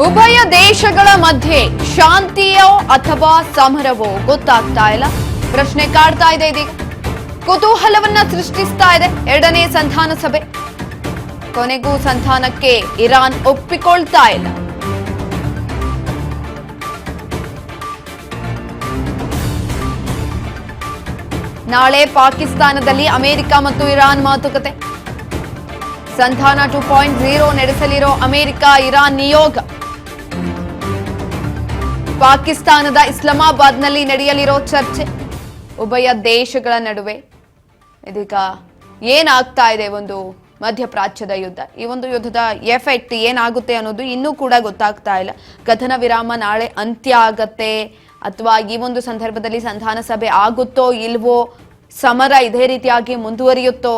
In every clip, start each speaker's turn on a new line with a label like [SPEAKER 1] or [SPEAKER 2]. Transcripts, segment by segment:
[SPEAKER 1] ಉಭಯ ದೇಶಗಳ ಮಧ್ಯೆ ಶಾಂತಿಯೋ ಅಥವಾ ಸಮರವೋ ಗೊತ್ತಾಗ್ತಾ ಇಲ್ಲ. ಪ್ರಶ್ನೆ ಕಾಡ್ತಾ ಇದೆ. ಇದೀಗ ಕುತೂಹಲವನ್ನ ಸೃಷ್ಟಿಸ್ತಾ ಇದೆ ಎರಡನೇ ಸಂಧಾನ ಸಭೆ. ಕೊನೆಗೂ ಸಂಧಾನಕ್ಕೆ ಇರಾನ್ ಒಪ್ಪಿಕೊಳ್ತಾ ಇಲ್ಲ. ನಾಳೆ ಪಾಕಿಸ್ತಾನದಲ್ಲಿ ಅಮೆರಿಕ ಮತ್ತು ಇರಾನ್ ಮಾತುಕತೆ. ಸಂಧಾನ 2.0 ನಡೆಸಲಿರೋ ಅಮೆರಿಕ ಇರಾನ್ ನಿಯೋಗ. ಪಾಕಿಸ್ತಾನದ ಇಸ್ಲಾಮಾಬಾದ್ನಲ್ಲಿ ನಡೆಯಲಿರೋ ಚರ್ಚೆ. ಉಭಯ ದೇಶಗಳ ನಡುವೆ ಇದೀಗ ಏನಾಗ್ತಾ ಇದೆ ಒಂದು ಮಧ್ಯಪ್ರಾಚ್ಯದ ಯುದ್ಧ. ಈ ಒಂದು ಯುದ್ಧದ ಎಫೆಕ್ಟ್ ಏನಾಗುತ್ತೆ ಅನ್ನೋದು ಇನ್ನೂ ಕೂಡ ಗೊತ್ತಾಗ್ತಾ ಇಲ್ಲ. ಕದನ ವಿರಾಮ ನಾಳೆ ಅಂತ್ಯ ಆಗತ್ತೆ ಅಥವಾ ಈ ಒಂದು ಸಂದರ್ಭದಲ್ಲಿ ಸಂಧಾನ ಸಭೆ ಆಗುತ್ತೋ ಇಲ್ವೋ, ಸಮರ ಇದೇ ರೀತಿಯಾಗಿ ಮುಂದುವರಿಯುತ್ತೋ,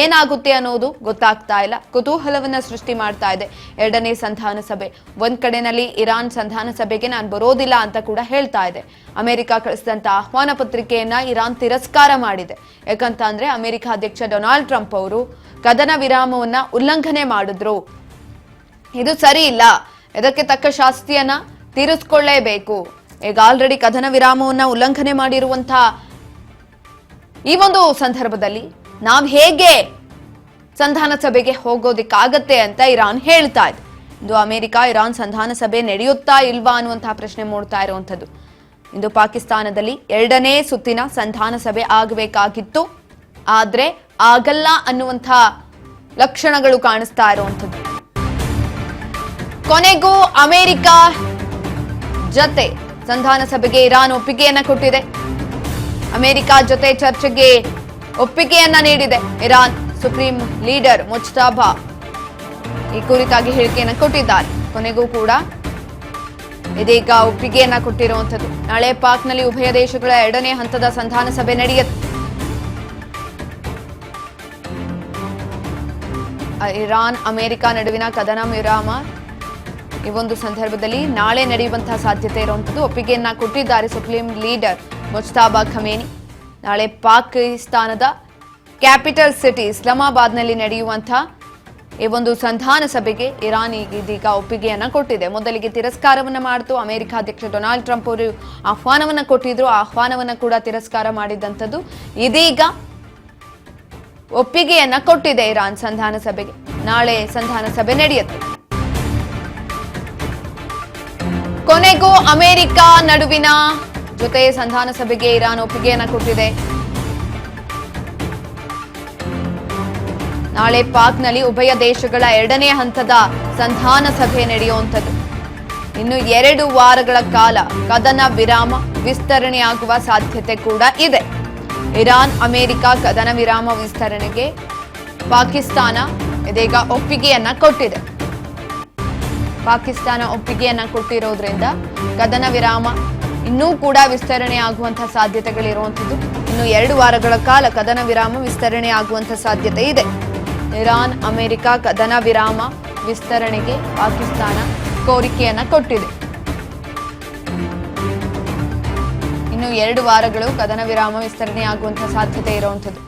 [SPEAKER 1] ಏನಾಗುತ್ತೆ ಅನ್ನೋದು ಗೊತ್ತಾಗ್ತಾ ಇಲ್ಲ. ಕುತೂಹಲವನ್ನ ಸೃಷ್ಟಿ ಮಾಡ್ತಾ ಇದೆ ಎರಡನೇ ಸಂಧಾನ ಸಭೆ. ಒಂದ್ ಕಡೆನಲ್ಲಿ ಇರಾನ್ ಸಂಧಾನ ಸಭೆಗೆ ನಾನು ಬರೋದಿಲ್ಲ ಅಂತ ಕೂಡ ಹೇಳ್ತಾ ಇದೆ. ಅಮೆರಿಕ ಕಳಿಸಿದಂತ ಆಹ್ವಾನ ಪತ್ರಿಕೆಯನ್ನ ಇರಾನ್ ತಿರಸ್ಕಾರ ಮಾಡಿದೆ. ಯಾಕಂತ ಅಂದ್ರೆ ಅಮೆರಿಕ ಅಧ್ಯಕ್ಷ ಡೊನಾಲ್ಡ್ ಟ್ರಂಪ್ ಅವರು ಕದನ ವಿರಾಮವನ್ನ ಉಲ್ಲಂಘನೆ ಮಾಡಿದ್ರು. ಇದು ಸರಿ ಇಲ್ಲ, ಇದಕ್ಕೆ ತಕ್ಕ ಶಾಸ್ತಿಯನ್ನ ತೀರಿಸಿಕೊಳ್ಳೇಬೇಕು. ಈಗ ಆಲ್ರೆಡಿ ಕದನ ವಿರಾಮವನ್ನ ಉಲ್ಲಂಘನೆ ಮಾಡಿರುವಂತಹ ಈ ಒಂದು ಸಂದರ್ಭದಲ್ಲಿ ನಾವು ಹೇಗೆ ಸಂಧಾನ ಸಭೆಗೆ ಹೋಗೋದಿಕ್ಕಾಗತ್ತೆ ಅಂತ ಇರಾನ್ ಹೇಳ್ತಾ ಇದೆ. ಇಂದು ಅಮೆರಿಕ ಇರಾನ್ ಸಂಧಾನ ಸಭೆ ನಡೆಯುತ್ತಾ ಇಲ್ವಾ ಅನ್ನುವಂತಹ ಪ್ರಶ್ನೆ ಮೂಡ್ತಾ ಇರುವಂಥದ್ದು. ಇಂದು ಪಾಕಿಸ್ತಾನದಲ್ಲಿ ಎರಡನೇ ಸುತ್ತಿನ ಸಂಧಾನ ಸಭೆ ಆಗಬೇಕಾಗಿತ್ತು, ಆದ್ರೆ ಆಗಲ್ಲ ಅನ್ನುವಂಥ ಲಕ್ಷಣಗಳು ಕಾಣಿಸ್ತಾ ಇರುವಂಥದ್ದು. ಕೊನೆಗೂ ಅಮೆರಿಕ ಜೊತೆ ಸಂಧಾನ ಸಭೆಗೆ ಇರಾನ್ ಒಪ್ಪಿಗೆಯನ್ನ ಕೊಟ್ಟಿದೆ. ಅಮೆರಿಕ ಜೊತೆ ಚರ್ಚೆಗೆ ಒಪ್ಪಿಗೆಯನ್ನ ನೀಡಿದೆ ಇರಾನ್. ಸುಪ್ರೀಂ ಲೀಡರ್ ಮುಜ್ತಬಾ ಈ ಕುರಿತಾಗಿ ಹೇಳಿಕೆಯನ್ನ ಕೊಟ್ಟಿದ್ದಾರೆ. ಕೊನೆಗೂ ಕೂಡ ಇದೀಗ ಒಪ್ಪಿಗೆಯನ್ನ ಕೊಟ್ಟಿರುವಂಥದ್ದು. ನಾಳೆ ಪಾಕ್ನಲ್ಲಿ ಉಭಯ ದೇಶಗಳ ಎರಡನೇ ಹಂತದ ಸಂಧಾನ ಸಭೆ ನಡೆಯುತ್ತೆ. ಇರಾನ್ ಅಮೆರಿಕ ನಡುವಿನ ಕದನ ವಿರಾಮ ಈ ಒಂದು ಸಂದರ್ಭದಲ್ಲಿ ನಾಳೆ ನಡೆಯುವಂತಹ ಸಾಧ್ಯತೆ ಇರುವಂಥದ್ದು. ಒಪ್ಪಿಗೆಯನ್ನ ಕೊಟ್ಟಿದ್ದಾರೆ ಸುಪ್ರೀಂ ಲೀಡರ್ ಮುಜ್ತಬಾ ಖಮೇನಿ. ನಾಳೆ ಪಾಕಿಸ್ತಾನದ ಕ್ಯಾಪಿಟಲ್ ಸಿಟಿ ಇಸ್ಲಾಮಾಬಾದ್ನಲ್ಲಿ ನಡೆಯುವಂತಹ ಈ ಒಂದು ಸಂಧಾನ ಸಭೆಗೆ ಇರಾನ್ ಇದೀಗ ಒಪ್ಪಿಗೆಯನ್ನ ಕೊಟ್ಟಿದೆ. ಮೊದಲಿಗೆ ತಿರಸ್ಕಾರವನ್ನ ಮಾಡಿತು. ಅಮೆರಿಕ ಅಧ್ಯಕ್ಷ ಡೊನಾಲ್ಡ್ ಟ್ರಂಪ್ ಅವರು ಆಹ್ವಾನವನ್ನ ಕೊಟ್ಟಿದ್ರು. ಆಹ್ವಾನವನ್ನ ಕೂಡ ತಿರಸ್ಕಾರ ಮಾಡಿದಂಥದ್ದು. ಇದೀಗ ಒಪ್ಪಿಗೆಯನ್ನ ಕೊಟ್ಟಿದೆ ಇರಾನ್ ಸಂಧಾನ ಸಭೆಗೆ. ನಾಳೆ ಸಂಧಾನ ಸಭೆ ನಡೆಯುತ್ತೆ. ಕೊನೆಗೂ ಅಮೆರಿಕ ನಡುವಿನ ಜೊತೆ ಸಂಧಾನ ಸಭೆಗೆ ಇರಾನ್ ಒಪ್ಪಿಗೆಯನ್ನ ಕೊಟ್ಟಿದೆ. ನಾಳೆ ಪಾಕ್ನಲ್ಲಿ ಉಭಯ ದೇಶಗಳ ಎರಡನೇ ಹಂತದ ಸಂಧಾನ ಸಭೆ ನಡೆಯುವಂಥದ್ದು. ಇನ್ನು 2 ವಾರಗಳ ಕಾಲ ಕದನ ವಿರಾಮ ವಿಸ್ತರಣೆಯಾಗುವ ಸಾಧ್ಯತೆ ಕೂಡ ಇದೆ. ಇರಾನ್ ಅಮೆರಿಕ ಕದನ ವಿರಾಮ ವಿಸ್ತರಣೆಗೆ ಪಾಕಿಸ್ತಾನ ಇದೀಗ ಒಪ್ಪಿಗೆಯನ್ನ ಕೊಟ್ಟಿದೆ. ಪಾಕಿಸ್ತಾನ ಒಪ್ಪಿಗೆಯನ್ನ ಕೊಟ್ಟಿರೋದ್ರಿಂದ ಕದನ ವಿರಾಮ ಇನ್ನೂ ಕೂಡ ವಿಸ್ತರಣೆ ಆಗುವಂತಹ ಸಾಧ್ಯತೆಗಳಿರುವಂಥದ್ದು. ಇನ್ನು 2 ವಾರಗಳ ಕಾಲ ಕದನ ವಿರಾಮ ವಿಸ್ತರಣೆ ಆಗುವಂತಹ ಸಾಧ್ಯತೆ ಇದೆ. ಇರಾನ್ ಅಮೆರಿಕ ಕದನ ವಿರಾಮ ವಿಸ್ತರಣೆಗೆ ಪಾಕಿಸ್ತಾನ ಕೋರಿಕೆಯನ್ನ ಕೊಟ್ಟಿದೆ. ಇನ್ನು 2 ವಾರಗಳು ಕದನ ವಿರಾಮ ವಿಸ್ತರಣೆ ಆಗುವಂತಹ ಸಾಧ್ಯತೆ ಇರುವಂಥದ್ದು.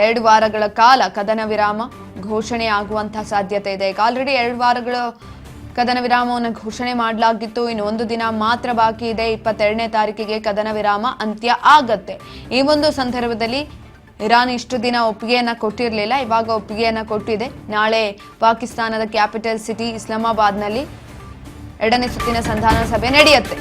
[SPEAKER 1] 2 ವಾರಗಳ ಕಾಲ ಕದನ ವಿರಾಮ ಘೋಷಣೆ ಆಗುವಂತಹ ಸಾಧ್ಯತೆ ಇದೆ. ಈಗ ಆಲ್ರೆಡಿ 2 ವಾರಗಳು ಕದನ ವಿರಾಮವನ್ನು ಘೋಷಣೆ ಮಾಡಲಾಗಿತ್ತು. ಇನ್ನು 1 ದಿನ ಮಾತ್ರ ಬಾಕಿ ಇದೆ. 22ನೇ ತಾರೀಕಿಗೆ ಕದನ ವಿರಾಮ ಅಂತ್ಯ ಆಗತ್ತೆ. ಈ ಒಂದು ಸಂದರ್ಭದಲ್ಲಿ ಇರಾನ್ ಇಷ್ಟು ದಿನ ಒಪ್ಪಿಗೆಯನ್ನ ಕೊಟ್ಟಿರಲಿಲ್ಲ, ಇವಾಗ ಒಪ್ಪಿಗೆಯನ್ನ ಕೊಟ್ಟಿದೆ. ನಾಳೆ ಪಾಕಿಸ್ತಾನದ ಕ್ಯಾಪಿಟಲ್ ಸಿಟಿ ಇಸ್ಲಾಮಾಬಾದ್ನಲ್ಲಿ ಎರಡನೇ ಸುತ್ತಿನ ಸಂಧಾನ ಸಭೆ ನಡೆಯುತ್ತೆ.